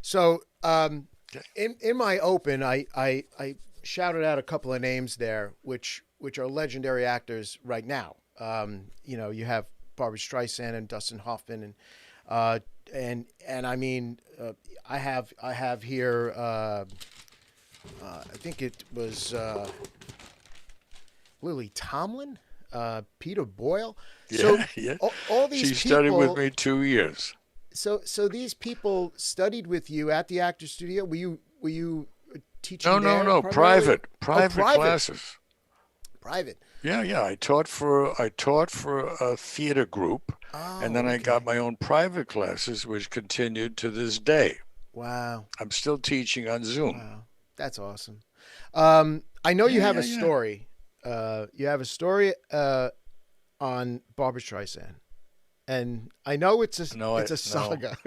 So Okay. in my open, I shouted out a couple of names there, which are legendary actors right now. You have Barbara Streisand and Dustin Hoffman, uh, and I mean, I have here. I think it was Lily Tomlin, Peter Boyle. So Yeah, yeah. all these She studied with people. me 2 years. So these people studied with you at the actor studio. Were you No, teaching no, there no. primarily? Oh, Private private, classes. private. Yeah, yeah. I taught for a theater group, and then Oh, I got okay. my own private classes, which continued to this day. Wow, I'm still teaching on Zoom. wow, that's awesome. I know you Yeah, have yeah, a yeah. story. You have a story on Barbara Streisand, and I know No, it's a no, saga.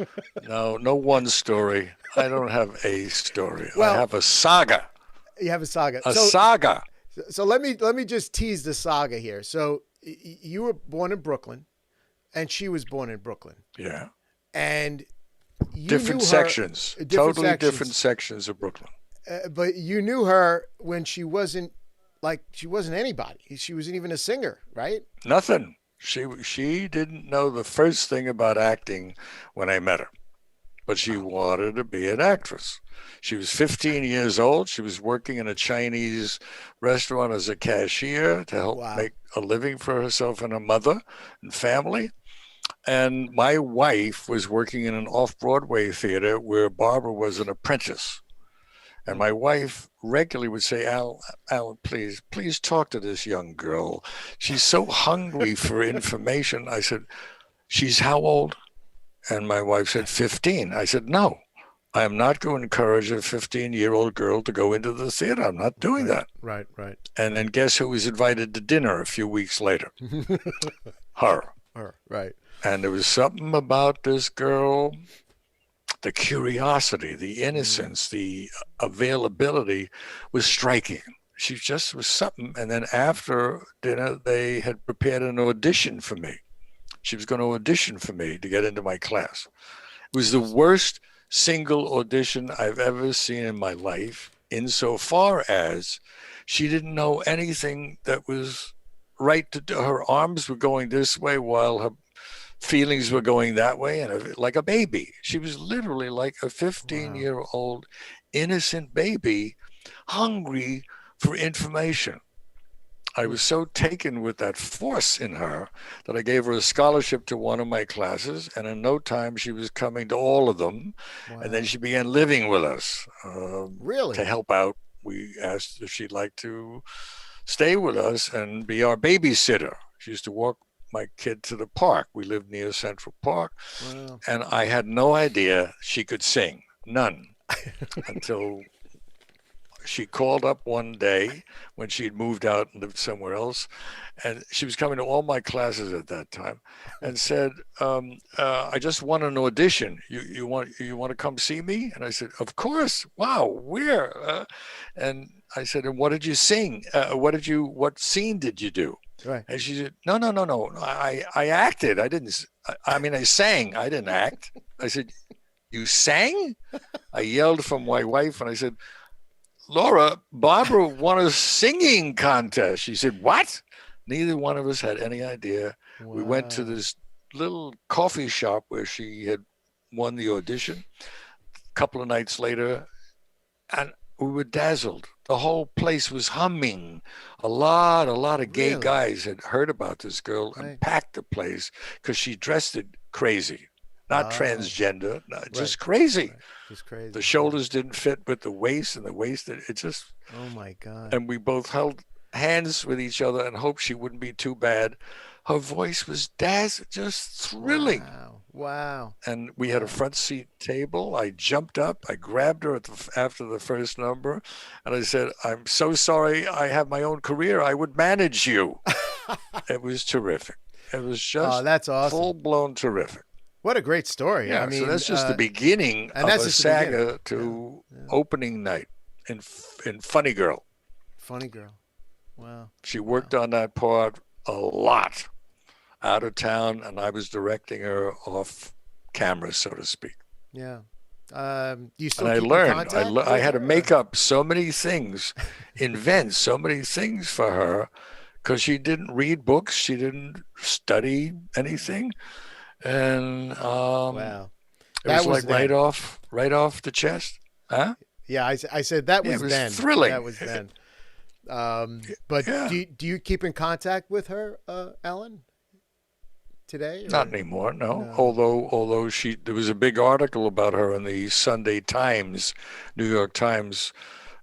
no one story. I don't have a story. I Well, have a saga. you have a saga. A So saga. so let me just tease the saga here. So you were born in Brooklyn, and she was born in Brooklyn, Yeah. and you Different knew her sections. different Totally different sections, sections of Brooklyn. but you knew her when she wasn't anybody. She wasn't even a singer, right? Nothing. She didn't know the first thing about acting when I met her, but she Wow. wanted to be an actress. She was 15 years old. She was working in a Chinese restaurant as a cashier to help Wow. make a living for herself and her mother and family. And my wife was working in an off-Broadway theater where Barbara was an apprentice. And Mm. my wife regularly would say, Alan, please talk to this young girl. She's so hungry for information. I said, she's how old? And my wife said, 15. I said, no, I am not going to encourage a 15-year-old girl to go into the theater. I'm not doing Right. that. Right. Right. And then guess who was invited to dinner a few weeks later? Her. Right. And there was something about this girl, the curiosity, the Mm. innocence, the availability was striking. She just was something. And then after dinner, they had prepared an audition for me. She was going to audition for me to get into my class. It was the worst single audition I've ever seen in my life, insofar as she didn't know anything that was right to do. Her arms were going this way while her feelings were going that way, and like a baby. She was literally like a 15 Wow. year old innocent baby, hungry for information. I Mm. was so taken with that force in her that I gave her a scholarship to one of my classes, and in no time she was coming to all of them. And then Wow. she began living with us to Really? help out. We asked if she'd like to stay with us and be our babysitter. She used to walk my kid to the park. We lived near Central Park, Wow. and I had no idea she could sing, none, until she called up one day when she'd moved out and lived somewhere else, and she was coming to all my classes at that time, and said, "I just won an audition. You want to come see me?" And I said, "Of course. Wow, where?" And I said, "And what did you sing? What scene did you do?" Right. And she said, "No, no, no, no. I acted. I didn't. I mean, I sang. I didn't act." I said, "You sang?" I yelled from my wife, and I said, "Laura, Barbara won a singing contest." She said, "What?" Neither one of us had any idea. We went to Wow. this little coffee shop where she had won the audition. A couple of nights later, and we were dazzled. The whole place was humming. A lot of gay Really? guys had heard about this girl and Right. packed the place because she dressed it crazy. Not Oh. transgender, Right. just crazy. Right. Just The crazy. Yeah. shoulders didn't fit with the waist, and the waist, it just, Oh my God. and we both held hands with each other and hoped she wouldn't be too bad. Her voice was just thrilling. Wow. Wow. And we had a Wow. front seat table. I jumped up, I grabbed her after the first number, and I said, "I'm so sorry. I have my own career. I would manage you." It was terrific. It was Oh, just that's full awesome. blown terrific. What a great story. I Yeah, so mean, that's just the beginning and of that's a just the beginning. saga Yeah. to Yeah. opening night in Funny Girl. Funny girl. Wow. She Wow. worked on that part a lot out of town, and I was directing her off camera, so to speak. Yeah. Do you And still I keep in learned. contact I with had to her? make up so many things, invent so many things for her, because she didn't read books, she didn't study anything, and Wow, it that was was like then. right off the chest. Huh? Yeah, I said that Yeah, it was was then. thrilling. That was then. But Yeah, do you keep in contact with her, Alan, today not or anymore. No, no? although there was a big article about her in the Sunday Times, New York Times,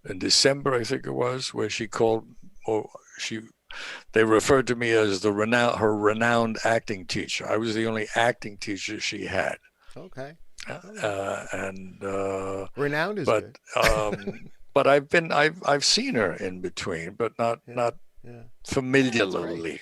in December, I think it was, where she called, or she they referred to me as her renowned acting teacher. I was the only acting teacher she had. Okay. All right. And Renowned is but good. but I've seen her in between, but Yeah. not Yeah. That's great. familiarly.